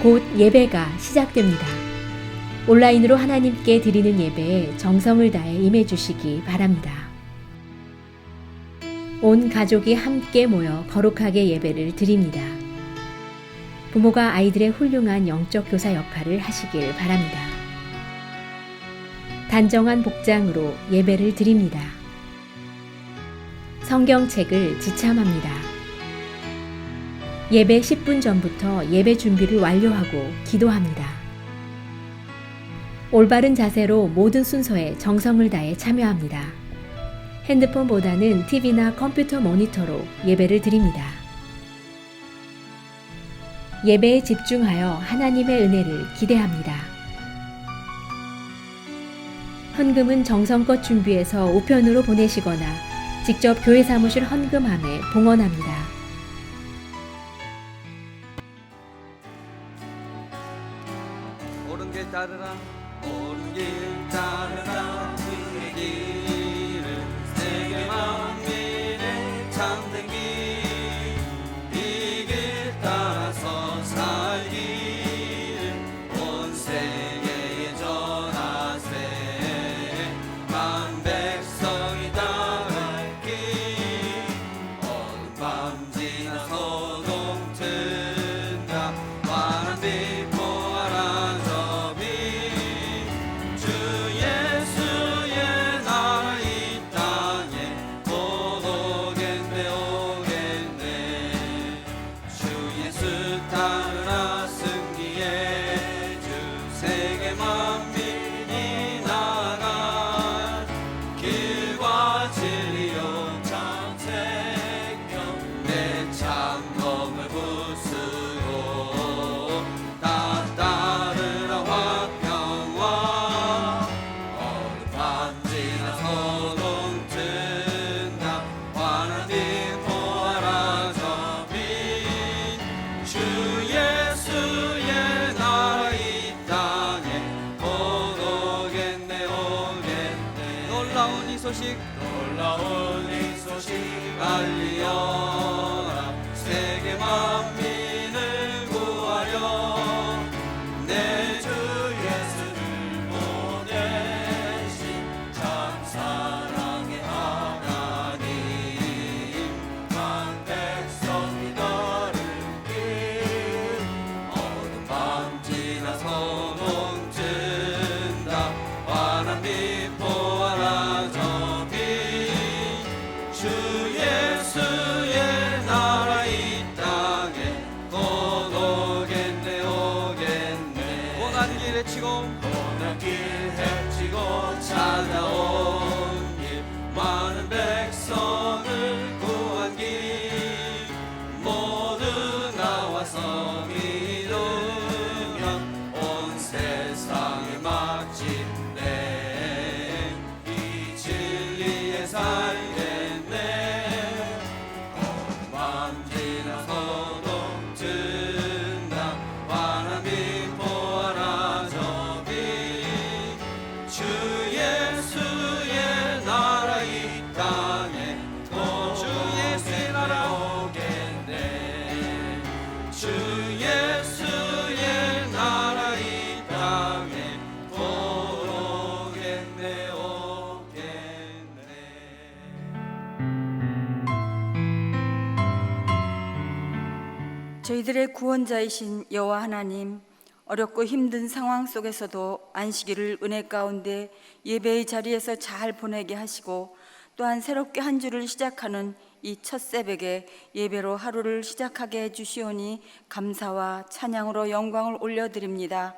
곧 예배가 시작됩니다. 온라인으로 하나님께 드리는 예배에 정성을 다해 임해 주시기 바랍니다. 온 가족이 함께 모여 거룩하게 예배를 드립니다. 부모가 아이들의 훌륭한 영적 교사 역할을 하시길 바랍니다. 단정한 복장으로 예배를 드립니다. 성경책을 지참합니다. 예배 10분 전부터 예배 준비를 완료하고 기도합니다. 올바른 자세로 모든 순서에 정성을 다해 참여합니다. 핸드폰보다는 TV나 컴퓨터 모니터로 예배를 드립니다. 예배에 집중하여 하나님의 은혜를 기대합니다. 헌금은 정성껏 준비해서 우편으로 보내시거나 직접 교회 사무실 헌금함에 봉헌합니다. 옳은 길 따르라 옳은 길 따르라 그 길을 세계 만민의 참된 길 이 길 따라서 살기를 온 세계에 전하세 만 백성이 따를 길 어둠 밤 지나서도 튼다 환한 빛 보아라 저 빛 주 예수의 나라 이 땅에 곧 오겠네 오겠네 주 예수 따르라 승리의 주 세계 만민이 나아갈 길과 진리요 참 생명 내 창검을 부수고 다 따르라 화평와 어느 밤 지나서도 튼다 환한 빛 보아라 저 빛 주 예수의 나라 이 땅에 곧 오겠네 오겠네 놀라운 이 소식 알리어라 세계 만민을 구하려 내 주 예수를 보내신 참 사랑의 하나님 만 백성이 따를 길 어둠 밤 지나서도 튼다 환한 빛 보아라 저 빛 주 예수의 나라 이 땅에 곧 오겠네 오겠네 고난 길 헤치고 찾아온 길 많은 백성을 구한 길 모두 나와서 믿으면 온 세상을 마침내 이 진리에 살겠네 어둠 밤 지나서도 튼다 환한 빛 보아라 저 빛 주 예수의 나라 이 땅에 곧 주 예수의 나라 오겠네 주 예수의 나라 이 땅에 곧 오겠네 오겠네 저희들의 구원자이신 여호와 하나님, 어렵고 힘든 상황 속에서도 안식일을 은혜 가운데 예배의 자리에서 잘 보내게 하시고 또한 새롭게 한 주를 시작하는 이 첫 새벽에 예배로 하루를 시작하게 해주시오니 감사와 찬양으로 영광을 올려드립니다.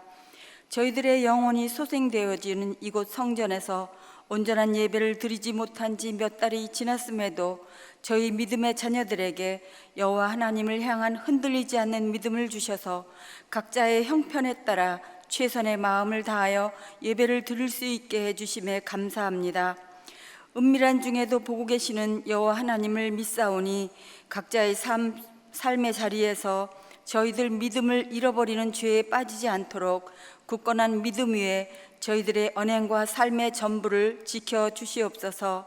저희들의 영혼이 소생되어지는 이곳 성전에서 온전한 예배를 드리지 못한 지 몇 달이 지났음에도 저희 믿음의 자녀들에게 여호와 하나님을 향한 흔들리지 않는 믿음을 주셔서 각자의 형편에 따라 최선의 마음을 다하여 예배를 드릴 수 있게 해주심에 감사합니다. 은밀한 중에도 보고 계시는 여호와 하나님을 믿사오니 각자의 삶의 자리에서 저희들 믿음을 잃어버리는 죄에 빠지지 않도록 굳건한 믿음 위에 저희들의 언행과 삶의 전부를 지켜주시옵소서.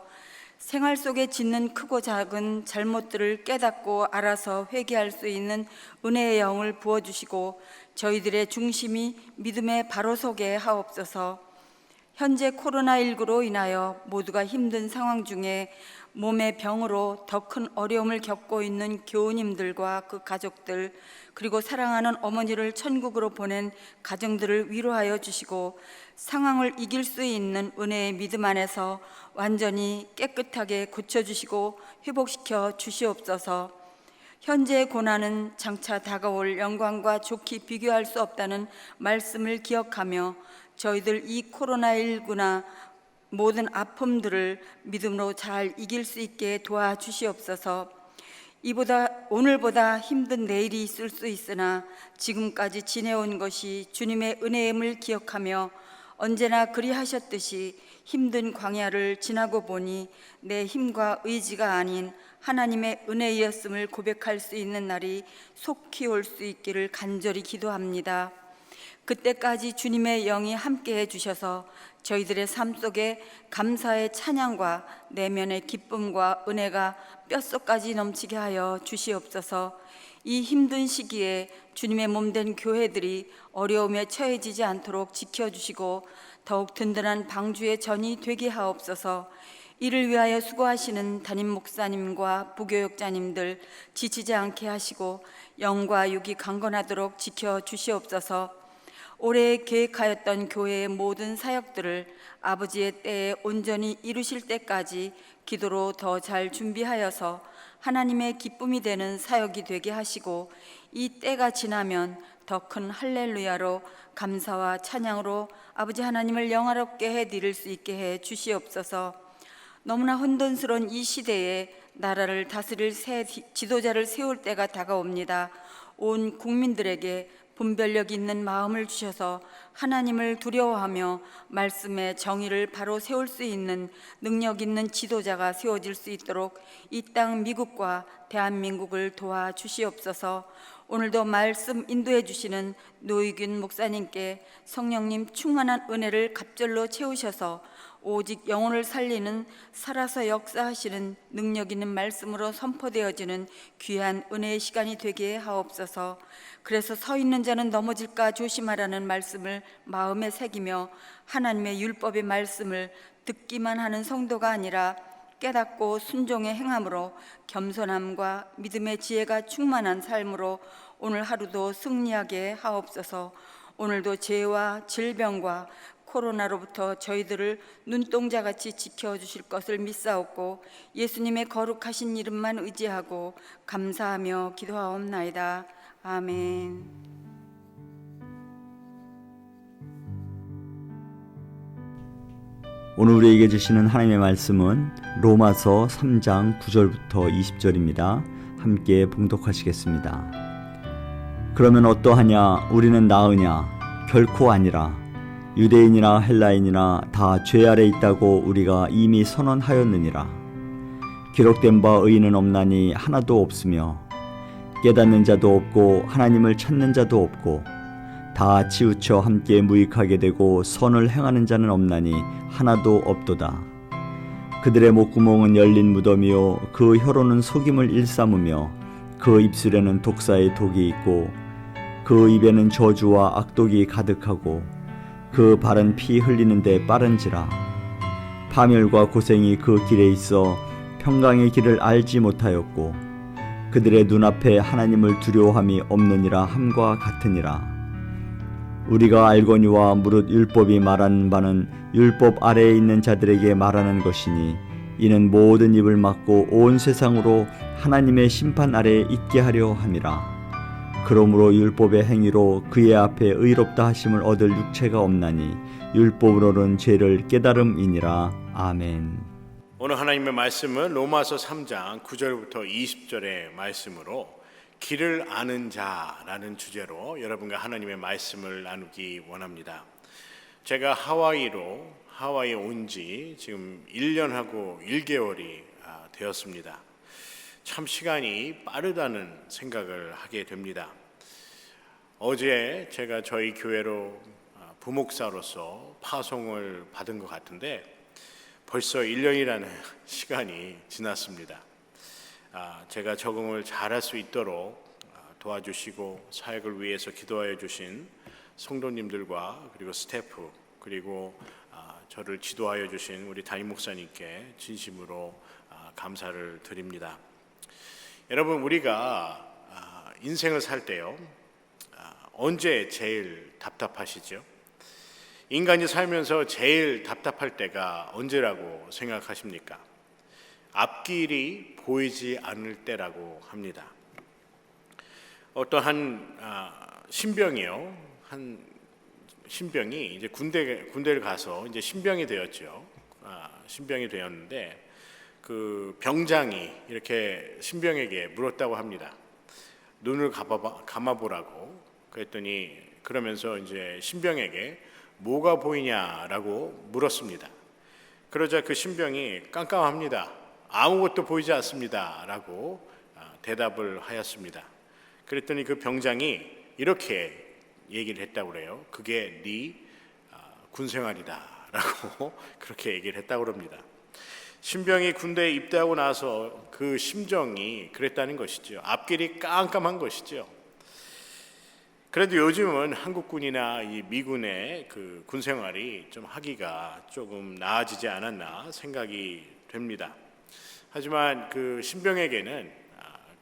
생활 속에 짓는 크고 작은 잘못들을 깨닫고 알아서 회개할 수 있는 은혜의 영을 부어주시고 저희들의 중심이 믿음에 바로 서게 하옵소서. 현재 코로나19로 인하여 모두가 힘든 상황 중에 몸의 병으로 더 큰 어려움을 겪고 있는 교우님들과 그 가족들, 그리고 사랑하는 어머니를 천국으로 보낸 가정들을 위로하여 주시고 상황을 이길 수 있는 은혜의 믿음 안에서 완전히 깨끗하게 고쳐주시고 회복시켜 주시옵소서. 현재의 고난은 장차 다가올 영광과 좋게 비교할 수 없다는 말씀을 기억하며 저희들 이 코로나19나 모든 아픔들을 믿음으로 잘 이길 수 있게 도와주시옵소서. 오늘보다 힘든 내일이 있을 수 있으나 지금까지 지내온 것이 주님의 은혜임을 기억하며 언제나 그리하셨듯이 힘든 광야를 지나고 보니 내 힘과 의지가 아닌 하나님의 은혜였음을 고백할 수 있는 날이 속히 올 수 있기를 간절히 기도합니다. 그때까지 주님의 영이 함께해 주셔서 저희들의 삶 속에 감사의 찬양과 내면의 기쁨과 은혜가 뼛속까지 넘치게 하여 주시옵소서. 이 힘든 시기에 주님의 몸된 교회들이 어려움에 처해지지 않도록 지켜주시고 더욱 든든한 방주의 전이 되게 하옵소서. 이를 위하여 수고하시는 담임 목사님과 부교육자님들 지치지 않게 하시고 영과 육이 강건하도록 지켜주시옵소서. 올해 계획하였던 교회의 모든 사역들을 아버지의 때에 온전히 이루실 때까지 기도로 더 잘 준비하여서 하나님의 기쁨이 되는 사역이 되게 하시고 이 때가 지나면 더 큰 할렐루야로 감사와 찬양으로 아버지 하나님을 영화롭게 해드릴 수 있게 해 주시옵소서. 너무나 혼돈스러운 이 시대에 나라를 다스릴 새 지도자를 세울 때가 다가옵니다. 온 국민들에게 분별력 있는 마음을 주셔서 하나님을 두려워하며 말씀의 정의를 바로 세울 수 있는 능력 있는 지도자가 세워질 수 있도록 이 땅 미국과 대한민국을 도와주시옵소서. 오늘도 말씀 인도해 주시는 노희균 목사님께 성령님 충만한 은혜를 갑절로 채우셔서 오직 영혼을 살리는 살아서 역사하시는 능력 있는 말씀으로 선포되어지는 귀한 은혜의 시간이 되게 하옵소서. 그래서 서 있는 자는 넘어질까 조심하라는 말씀을 마음에 새기며 하나님의 율법의 말씀을 듣기만 하는 성도가 아니라 깨닫고 순종의 행함으로 겸손함과 믿음의 지혜가 충만한 삶으로 오늘 하루도 승리하게 하옵소서. 오늘도 죄와 질병과 코로나로부터 저희들을 눈동자같이 지켜주실 것을 믿사옵고 예수님의 거룩하신 이름만 의지하고 감사하며 기도하옵나이다. 아멘. 오늘 우리에게 주시는 하나님의 말씀은 로마서 3장 9절부터 20절입니다. 함께 봉독하시겠습니다. 그러면 어떠하냐? 우리는 나으냐? 결코 아니라. 유대인이나 헬라인이나 다 죄 아래 있다고 우리가 이미 선언하였느니라. 기록된 바 의인은 없나니 하나도 없으며 깨닫는 자도 없고 하나님을 찾는 자도 없고 다 치우쳐 함께 무익하게 되고 선을 행하는 자는 없나니 하나도 없도다. 그들의 목구멍은 열린 무덤이요 그 혀로는 속임을 일삼으며 그 입술에는 독사의 독이 있고 그 입에는 저주와 악독이 가득하고 그 발은 피 흘리는데 빠른지라. 파멸과 고생이 그 길에 있어 평강의 길을 알지 못하였고 그들의 눈앞에 하나님을 두려워함이 없느니라 함과 같으니라. 우리가 알거니와 무릇 율법이 말하는 바는 율법 아래에 있는 자들에게 말하는 것이니 이는 모든 입을 막고 온 세상으로 하나님의 심판 아래에 있게 하려 함이라. 그러므로 율법의 행위로 그의 앞에 의롭다 하심을 얻을 육체가 없나니 율법으로는 죄를 깨달음이니라. 아멘. 오늘 하나님의 말씀은 로마서 3장 9절부터 20절의 말씀으로 길을 아는 자라는 주제로 여러분과 하나님의 말씀을 나누기 원합니다. 제가 하와이에 온 지 지금 1년하고 1개월이 되었습니다. 참 시간이 빠르다는 생각을 하게 됩니다. 어제 제가 저희 교회로 부목사로서 파송을 받은 것 같은데 벌써 1년이라는 시간이 지났습니다. 제가 적응을 잘할 수 있도록 도와주시고 사역을 위해서 기도하여 주신 성도님들과 그리고 스태프 그리고 저를 지도하여 주신 우리 담임 목사님께 진심으로 감사를 드립니다. 여러분, 우리가 인생을 살 때요, 언제 제일 답답하시죠? 인간이 살면서 제일 답답할 때가 언제라고 생각하십니까? 앞길이 보이지 않을 때라고 합니다. 어떠한 신병이요, 한 신병이 이제 군대를 가서 이제 신병이 되었죠. 신병이 되었는데 그 병장이 이렇게 신병에게 물었다고 합니다. 눈을 감아보라고. 그랬더니 그러면서 이제 신병에게 뭐가 보이냐라고 물었습니다. 그러자 그 신병이 깜깜합니다. 아무것도 보이지 않습니다. 라고 대답을 하였습니다. 그랬더니 그 병장이 이렇게 얘기를 했다고 그래요. 그게 네 군생활이다. 라고 그렇게 얘기를 했다고 합니다. 신병이 군대에 입대하고 나서 그 심정이 그랬다는 것이죠. 앞길이 깜깜한 것이죠. 그래도 요즘은 한국군이나 이 미군의 그 군생활이 좀 하기가 조금 나아지지 않았나 생각이 됩니다. 하지만 그 신병에게는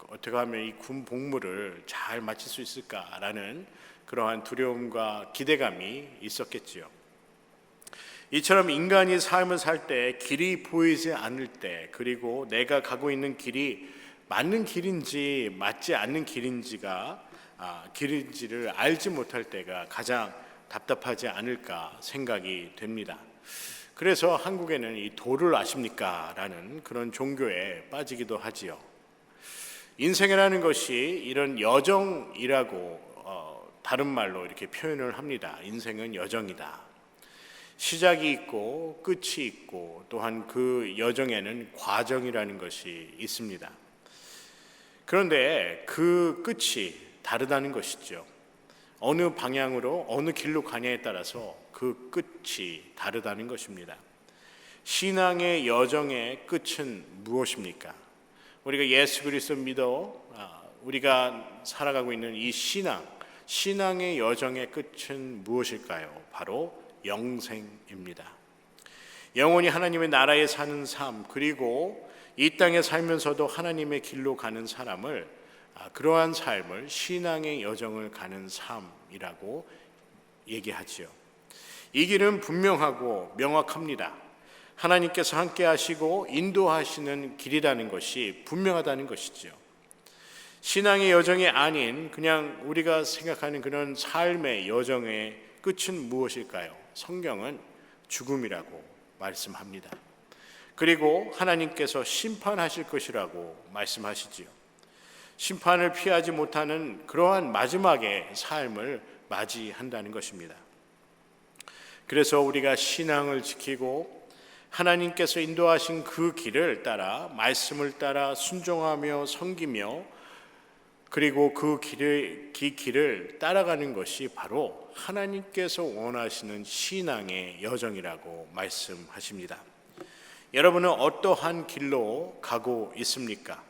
어떻게 하면 이 군 복무를 잘 마칠 수 있을까라는 그러한 두려움과 기대감이 있었겠지요. 이처럼 인간이 삶을 살 때 길이 보이지 않을 때, 그리고 내가 가고 있는 길이 맞는 길인지 맞지 않는 길인지를 알지 못할 때가 가장 답답하지 않을까 생각이 됩니다. 그래서 한국에는 이 도를 아십니까? 라는 그런 종교에 빠지기도 하지요. 인생이라는 것이 이런 여정이라고 다른 말로 이렇게 표현을 합니다. 인생은 여정이다. 시작이 있고 끝이 있고 또한 그 여정에는 과정이라는 것이 있습니다. 그런데 그 끝이 다르다는 것이죠. 어느 방향으로 어느 길로 가냐에 따라서 그 끝이 다르다는 것입니다. 신앙의 여정의 끝은 무엇입니까? 우리가 예수 그리스도 믿어 우리가 살아가고 있는 이 신앙의 여정의 끝은 무엇일까요? 바로 영생입니다. 영원히 하나님의 나라에 사는 삶, 그리고 이 땅에 살면서도 하나님의 길로 가는 사람을, 그러한 삶을 신앙의 여정을 가는 삶이라고 얘기하지요. 이 길은 분명하고 명확합니다. 하나님께서 함께 하시고 인도하시는 길이라는 것이 분명하다는 것이죠. 신앙의 여정이 아닌 그냥 우리가 생각하는 그런 삶의 여정의 끝은 무엇일까요? 성경은 죽음이라고 말씀합니다. 그리고 하나님께서 심판하실 것이라고 말씀하시지요. 심판을 피하지 못하는 그러한 마지막의 삶을 맞이한다는 것입니다. 그래서 우리가 신앙을 지키고 하나님께서 인도하신 그 길을 따라, 말씀을 따라 순종하며 섬기며, 그리고 그 길을 따라가는 것이 바로 하나님께서 원하시는 신앙의 여정이라고 말씀하십니다. 여러분은 어떠한 길로 가고 있습니까?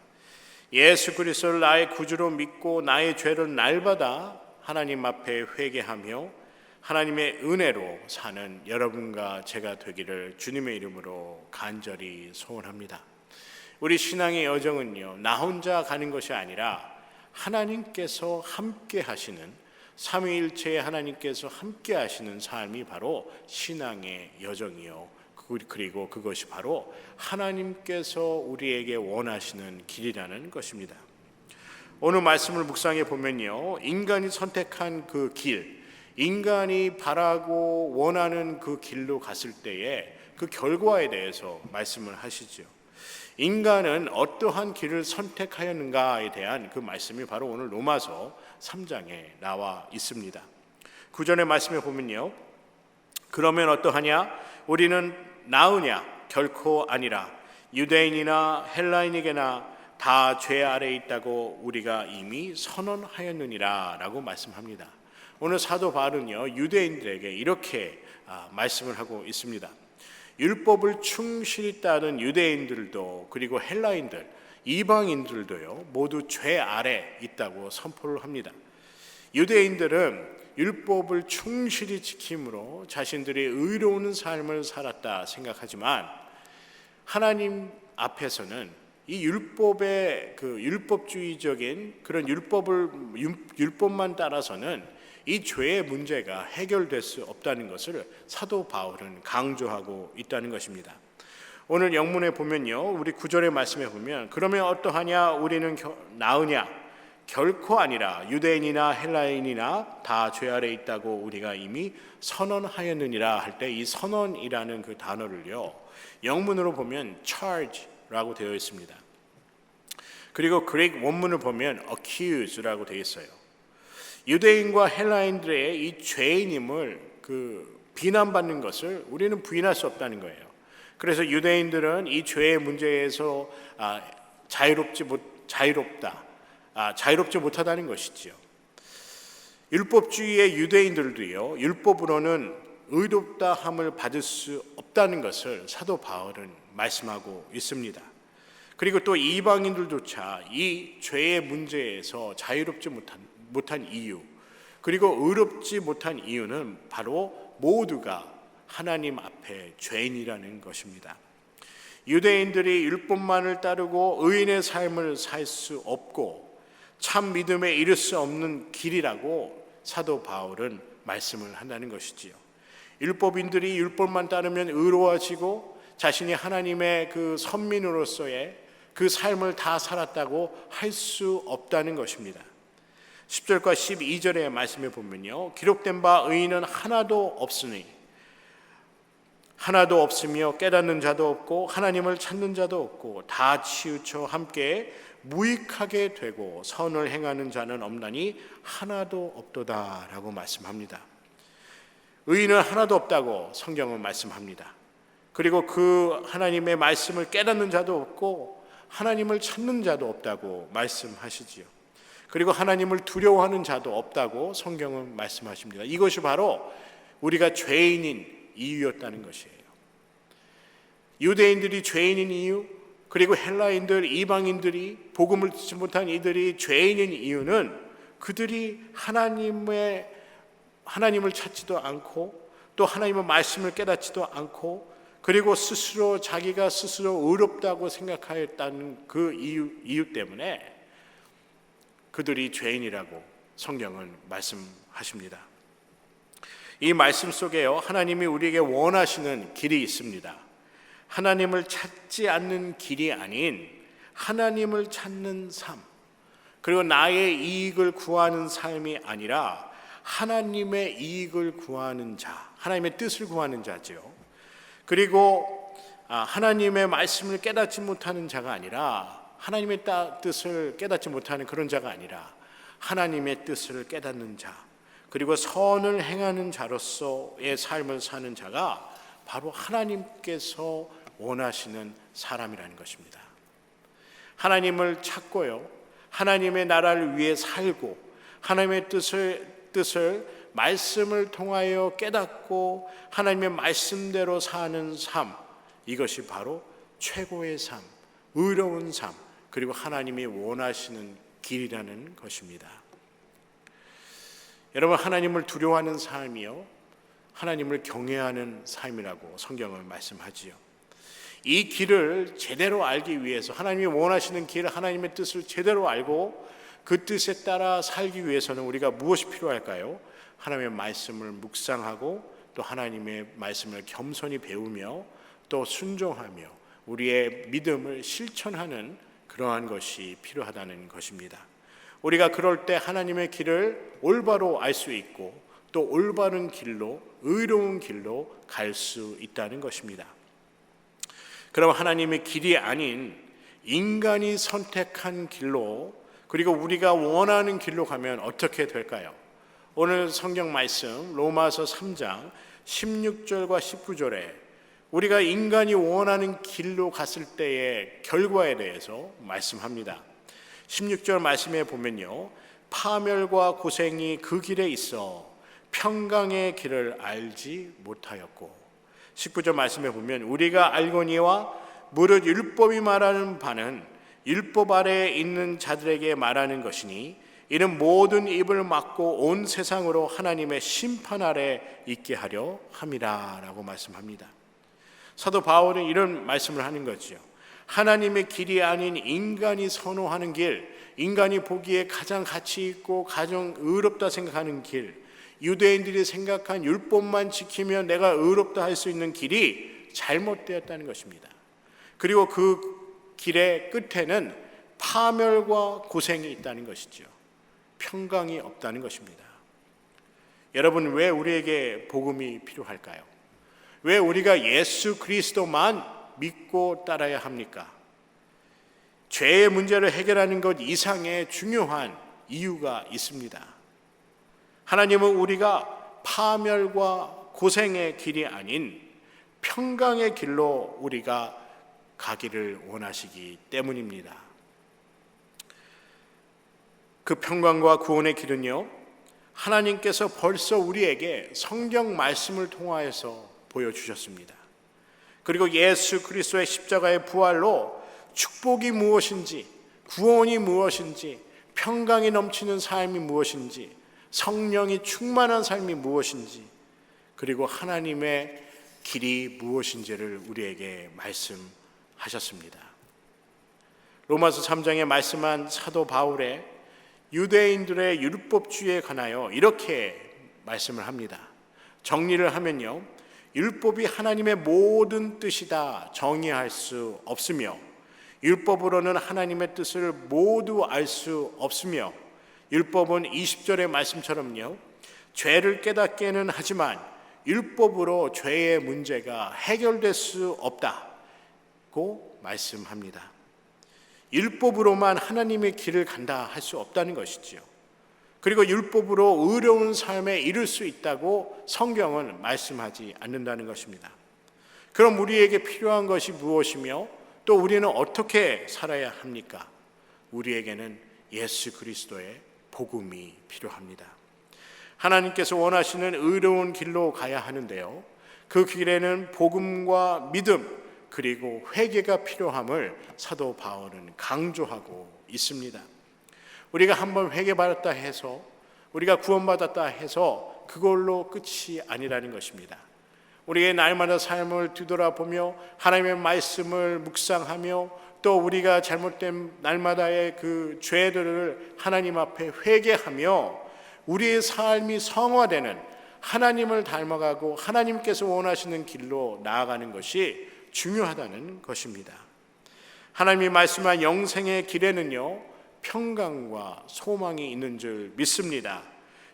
예수 그리스도를 나의 구주로 믿고 나의 죄를 날마다 하나님 앞에 회개하며 하나님의 은혜로 사는 여러분과 제가 되기를 주님의 이름으로 간절히 소원합니다. 우리 신앙의 여정은요, 나 혼자 가는 것이 아니라 하나님께서 함께 하시는, 삼위일체의 하나님께서 함께 하시는 삶이 바로 신앙의 여정이요, 그리고 그것이 바로 하나님께서 우리에게 원하시는 길이라는 것입니다. 오늘 말씀을 묵상해 보면요, 인간이 선택한 그 길, 인간이 바라고 원하는 그 길로 갔을 때에 그 결과에 대해서 말씀을 하시죠. 인간은 어떠한 길을 선택하였는가에 대한 그 말씀이 바로 오늘 로마서 3장에 나와 있습니다. 9절의 말씀에 보면요, 그러면 어떠하냐? 우리는 나으냐? 결코 아니라 유대인이나 헬라인에게나 다 죄 아래에 있다고 우리가 이미 선언하였느니라 라고 말씀합니다. 오늘 사도 바울은요, 유대인들에게 이렇게 말씀을 하고 있습니다. 율법을 충실히 따른 유대인들도, 그리고 헬라인들, 이방인들도요 모두 죄 아래 있다고 선포를 합니다. 유대인들은 율법을 충실히 지킴으로 자신들이 의로운 삶을 살았다 생각하지만 하나님 앞에서는 이 율법의 그 율법주의적인 그런 율법만 따라서는 이 죄의 문제가 해결될 수 없다는 것을 사도 바울은 강조하고 있다는 것입니다. 오늘 영문에 보면요, 우리 9절의 말씀에 보면 그러면 어떠하냐 우리는 나으냐 결코 아니라 유대인이나 헬라인이나 다 죄 아래 있다고 우리가 이미 선언하였느니라 할 때 이 선언이라는 그 단어를요 영문으로 보면 charge라고 되어 있습니다. 그리고 그리스 원문을 보면 accuse라고 되어 있어요. 유대인과 헬라인들의 이 죄인임을 비난받는 것을 우리는 부인할 수 없다는 거예요. 그래서 유대인들은 이 죄의 문제에서 자유롭지 못하다는 것이지요. 율법주의의 유대인들도요 율법으로는 의롭다 함을 받을 수 없다는 것을 사도 바울은 말씀하고 있습니다. 그리고 또 이방인들조차 이 죄의 문제에서 자유롭지 못한 이유, 그리고 의롭지 못한 이유는 바로 모두가 하나님 앞에 죄인이라는 것입니다. 유대인들이 율법만을 따르고 의인의 삶을 살 수 없고 참 믿음에 이를 수 없는 길이라고 사도 바울은 말씀을 한다는 것이지요. 율법인들이 율법만 따르면 의로워지고 자신이 하나님의 그 선민으로서의 그 삶을 다 살았다고 할 수 없다는 것입니다. 10절과 12절의 말씀에 보면요, 기록된 바 의인은 하나도 없으며 깨닫는 자도 없고 하나님을 찾는 자도 없고 다 치우쳐 함께 무익하게 되고 선을 행하는 자는 없나니 하나도 없도다라고 말씀합니다. 의인은 하나도 없다고 성경은 말씀합니다. 그리고 그 하나님의 말씀을 깨닫는 자도 없고 하나님을 찾는 자도 없다고 말씀하시지요. 그리고 하나님을 두려워하는 자도 없다고 성경은 말씀하십니다. 이것이 바로 우리가 죄인인 이유였다는 것이에요. 유대인들이 죄인인 이유, 그리고 헬라인들, 이방인들이 복음을 듣지 못한 이들이 죄인인 이유는 그들이 하나님을 찾지도 않고 또 하나님의 말씀을 깨닫지도 않고 그리고 자기가 스스로 의롭다고 생각하였다는 그 이유 때문에 그들이 죄인이라고 성경은 말씀하십니다. 이 말씀 속에요, 하나님이 우리에게 원하시는 길이 있습니다. 하나님을 찾지 않는 길이 아닌 하나님을 찾는 삶, 그리고 나의 이익을 구하는 삶이 아니라 하나님의 이익을 구하는 자, 하나님의 뜻을 구하는 자죠. 그리고 하나님의 말씀을 깨닫지 못하는 자가 아니라 하나님의 뜻을 깨닫지 못하는 그런 자가 아니라 하나님의 뜻을 깨닫는 자, 그리고 선을 행하는 자로서의 삶을 사는 자가 바로 하나님께서 원하시는 사람이라는 것입니다. 하나님을 찾고요, 하나님의 나라를 위해 살고 하나님의 뜻을 말씀을 통하여 깨닫고 하나님의 말씀대로 사는 삶, 이것이 바로 최고의 삶, 의로운 삶, 그리고 하나님이 원하시는 길이라는 것입니다. 여러분, 하나님을 두려워하는 삶이요, 하나님을 경외하는 삶이라고 성경은 말씀하지요. 이 길을 제대로 알기 위해서, 하나님이 원하시는 길, 하나님의 뜻을 제대로 알고 그 뜻에 따라 살기 위해서는 우리가 무엇이 필요할까요? 하나님의 말씀을 묵상하고 또 하나님의 말씀을 겸손히 배우며 또 순종하며 우리의 믿음을 실천하는 그러한 것이 필요하다는 것입니다. 우리가 그럴 때 하나님의 길을 올바로 알 수 있고 또 올바른 길로, 의로운 길로 갈 수 있다는 것입니다. 그럼 하나님의 길이 아닌 인간이 선택한 길로, 그리고 우리가 원하는 길로 가면 어떻게 될까요? 오늘 성경 말씀 로마서 3장 16절과 19절에 우리가 인간이 원하는 길로 갔을 때의 결과에 대해서 말씀합니다. 16절 말씀에 보면요, 파멸과 고생이 그 길에 있어 평강의 길을 알지 못하였고, 19절 말씀에 보면 우리가 알거니와 무릇 율법이 말하는 바는 율법 아래에 있는 자들에게 말하는 것이니 이는 모든 입을 막고 온 세상으로 하나님의 심판 아래 있게 하려 함이라 라고 말씀합니다. 사도 바울은 이런 말씀을 하는 거죠. 하나님의 길이 아닌 인간이 선호하는 길, 인간이 보기에 가장 가치 있고 가장 의롭다 생각하는 길, 유대인들이 생각한 율법만 지키면 내가 의롭다 할 수 있는 길이 잘못되었다는 것입니다. 그리고 그 길의 끝에는 파멸과 고생이 있다는 것이죠. 평강이 없다는 것입니다. 여러분, 왜 우리에게 복음이 필요할까요? 왜 우리가 예수 그리스도만 믿고 따라야 합니까? 죄의 문제를 해결하는 것 이상의 중요한 이유가 있습니다. 하나님은 우리가 파멸과 고생의 길이 아닌 평강의 길로 우리가 가기를 원하시기 때문입니다. 그 평강과 구원의 길은요, 하나님께서 벌써 우리에게 성경 말씀을 통하여서 보여주셨습니다. 그리고 예수 그리스도의 십자가의 부활로 축복이 무엇인지, 구원이 무엇인지, 평강이 넘치는 삶이 무엇인지, 성령이 충만한 삶이 무엇인지, 그리고 하나님의 길이 무엇인지를 우리에게 말씀하셨습니다. 로마서 3장에 말씀한 사도 바울의 유대인들의 율법주의에 관하여 이렇게 말씀을 합니다. 정리를 하면요, 율법이 하나님의 모든 뜻이다 정의할 수 없으며, 율법으로는 하나님의 뜻을 모두 알 수 없으며, 율법은 20절의 말씀처럼요, 죄를 깨닫게는 하지만 율법으로 죄의 문제가 해결될 수 없다고 말씀합니다. 율법으로만 하나님의 길을 간다 할 수 없다는 것이지요. 그리고 율법으로 의로운 삶에 이를 수 있다고 성경은 말씀하지 않는다는 것입니다. 그럼 우리에게 필요한 것이 무엇이며 또 우리는 어떻게 살아야 합니까? 우리에게는 예수 그리스도의 복음이 필요합니다. 하나님께서 원하시는 의로운 길로 가야 하는데요, 그 길에는 복음과 믿음 그리고 회개가 필요함을 사도 바울은 강조하고 있습니다. 우리가 한번 회개받았다 해서, 우리가 구원받았다 해서 그걸로 끝이 아니라는 것입니다. 우리의 날마다 삶을 뒤돌아보며 하나님의 말씀을 묵상하며 또 우리가 잘못된 날마다의 그 죄들을 하나님 앞에 회개하며 우리의 삶이 성화되는, 하나님을 닮아가고 하나님께서 원하시는 길로 나아가는 것이 중요하다는 것입니다. 하나님이 말씀한 영생의 길에는요, 평강과 소망이 있는 줄 믿습니다.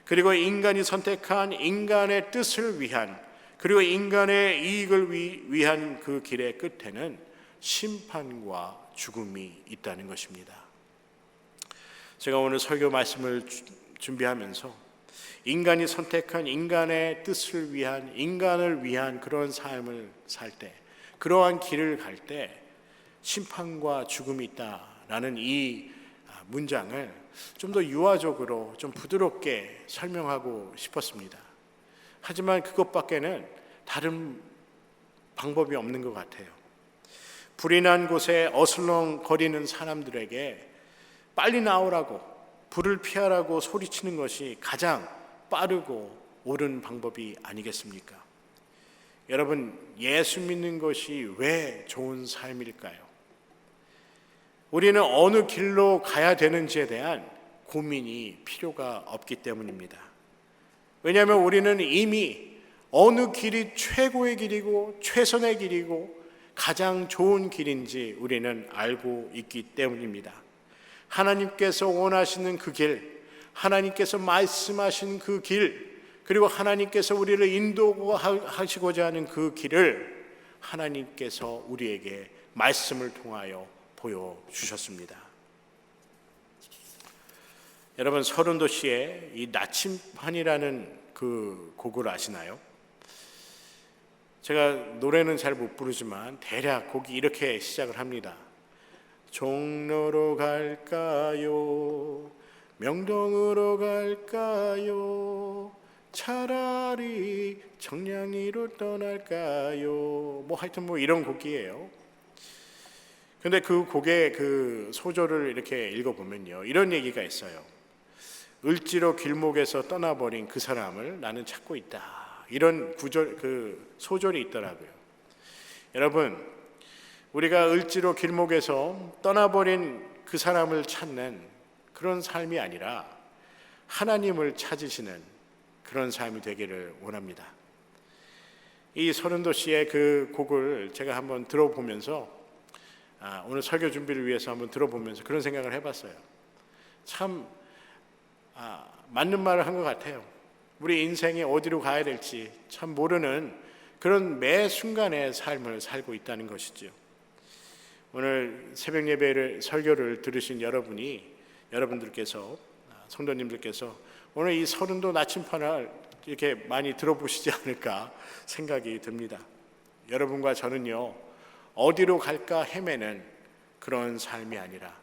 그리고 인간이 선택한 인간의 뜻을 위한, 그리고 인간의 이익을 위한 그 길의 끝에는 심판과 죽음이 있다는 것입니다. 제가 오늘 설교 말씀을 준비하면서 인간이 선택한 인간의 뜻을 위한, 인간을 위한 그런 삶을 살 때, 그러한 길을 갈 때 심판과 죽음이 있다라는 이 문장을 좀 더 유화적으로, 좀 부드럽게 설명하고 싶었습니다. 하지만 그것밖에는 다른 방법이 없는 것 같아요. 불이 난 곳에 어슬렁거리는 사람들에게 빨리 나오라고, 불을 피하라고 소리치는 것이 가장 빠르고 옳은 방법이 아니겠습니까? 여러분, 예수 믿는 것이 왜 좋은 삶일까요? 우리는 어느 길로 가야 되는지에 대한 고민이 필요가 없기 때문입니다. 왜냐하면 우리는 이미 어느 길이 최고의 길이고 최선의 길이고 가장 좋은 길인지 우리는 알고 있기 때문입니다. 하나님께서 원하시는 그 길, 하나님께서 말씀하신 그 길, 그리고 하나님께서 우리를 인도하시고자 하는 그 길을 하나님께서 우리에게 말씀을 통하여 보여주셨습니다. 여러분, 서른도 씨의 이 나침반이라는 그 곡을 아시나요? 제가 노래는 잘 못 부르지만 대략 곡이 이렇게 시작을 합니다. 종로로 갈까요? 명동으로 갈까요? 차라리 청량리로 떠날까요? 하여튼 이런 곡이에요. 근데 그 곡의 그 소절을 이렇게 읽어보면요, 이런 얘기가 있어요. 을지로 길목에서 떠나버린 그 사람을 나는 찾고 있다. 이런 구절, 그 소절이 있더라고요. 여러분, 우리가 을지로 길목에서 떠나버린 그 사람을 찾는 그런 삶이 아니라 하나님을 찾으시는 그런 삶이 되기를 원합니다. 이 서른도 씨의 그 곡을 제가 한번 들어보면서 오늘 설교 준비를 위해서 한번 들어보면서 그런 생각을 해봤어요. 참 맞는 말을 한 것 같아요. 우리 인생이 어디로 가야 될지 참 모르는 그런 매 순간의 삶을 살고 있다는 것이죠. 오늘 새벽 예배를 설교를 들으신 여러분들께서 성도님들께서 오늘 이 서른도 나침판을 이렇게 많이 들어보시지 않을까 생각이 듭니다. 여러분과 저는요, 어디로 갈까 헤매는 그런 삶이 아니라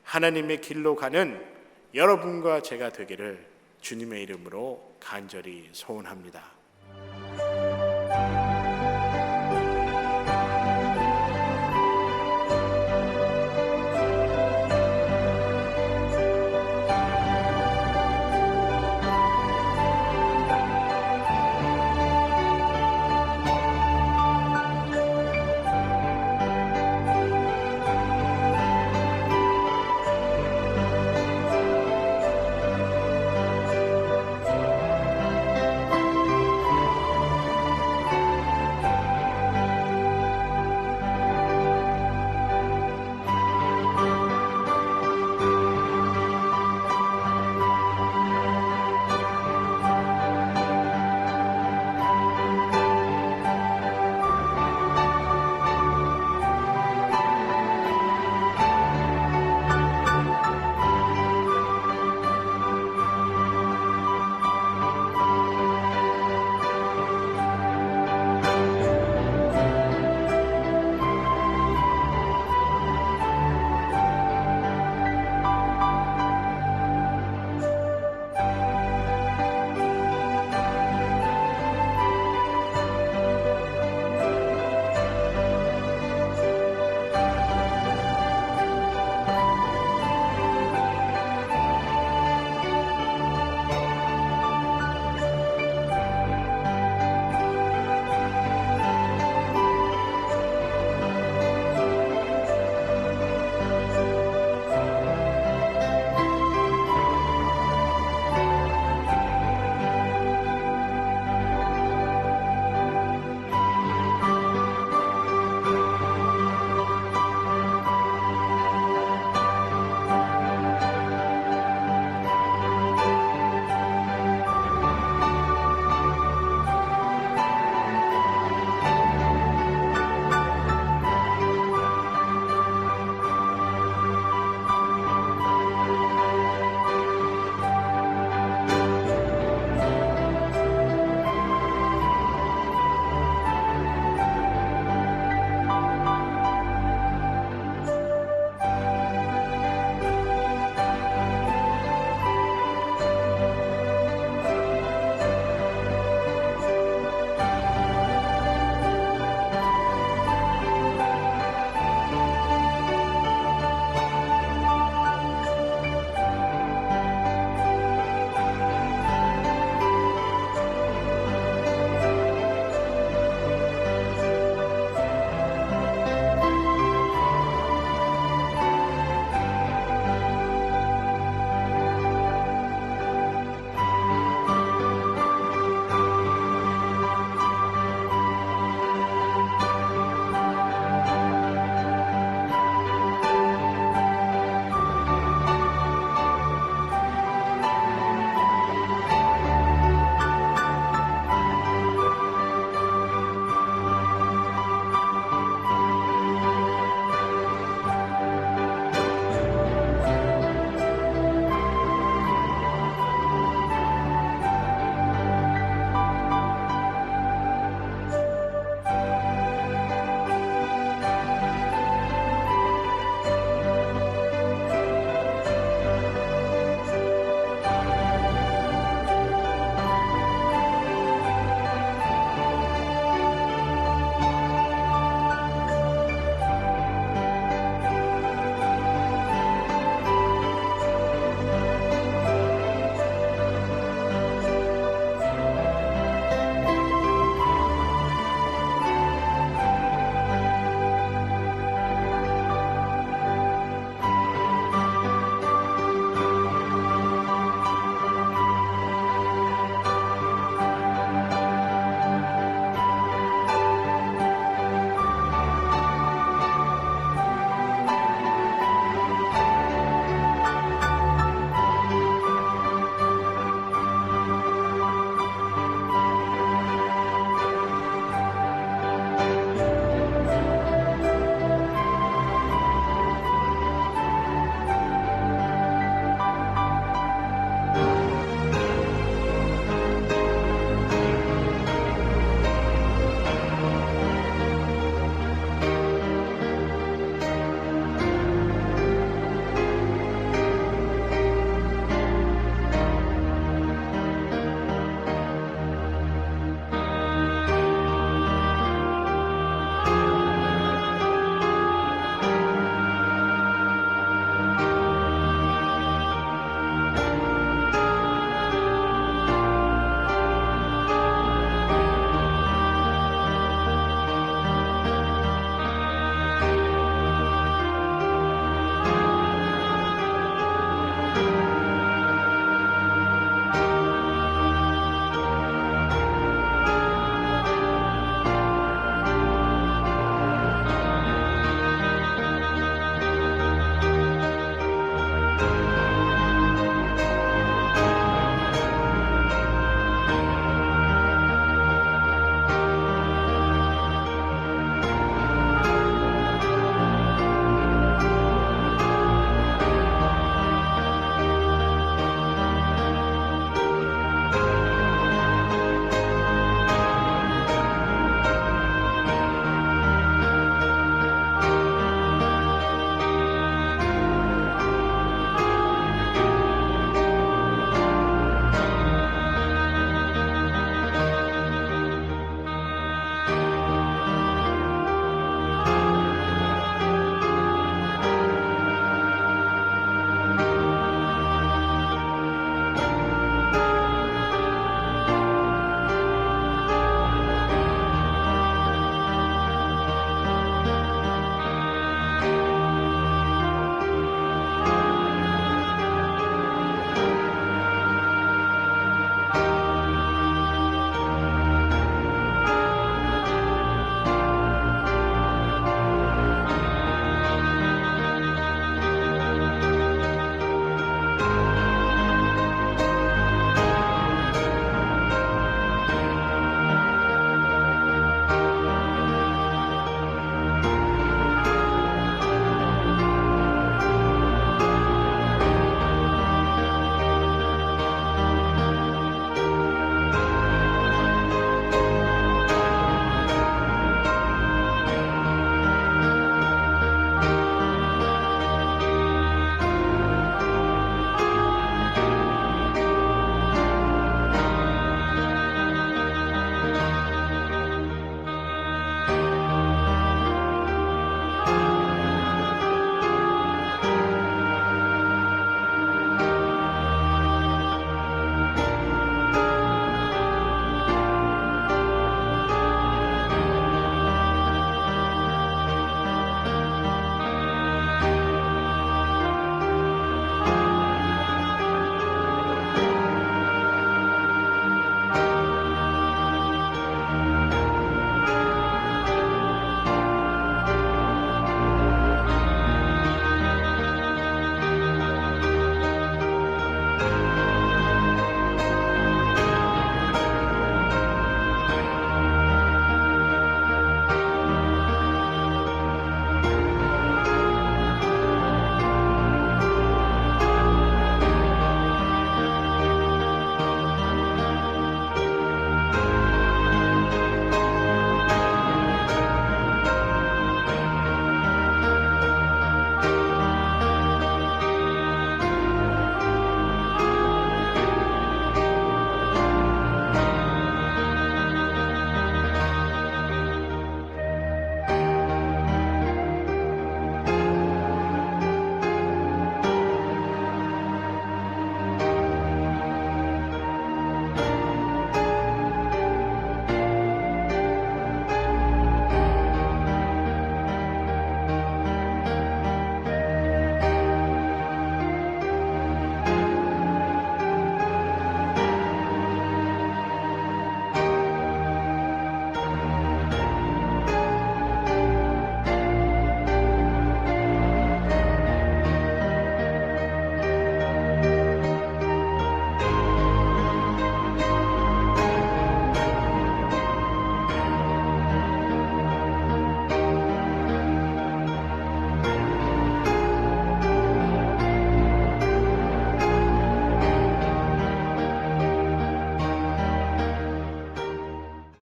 하나님의 길로 가는 여러분과 제가 되기를 주님의 이름으로 간절히 소원합니다.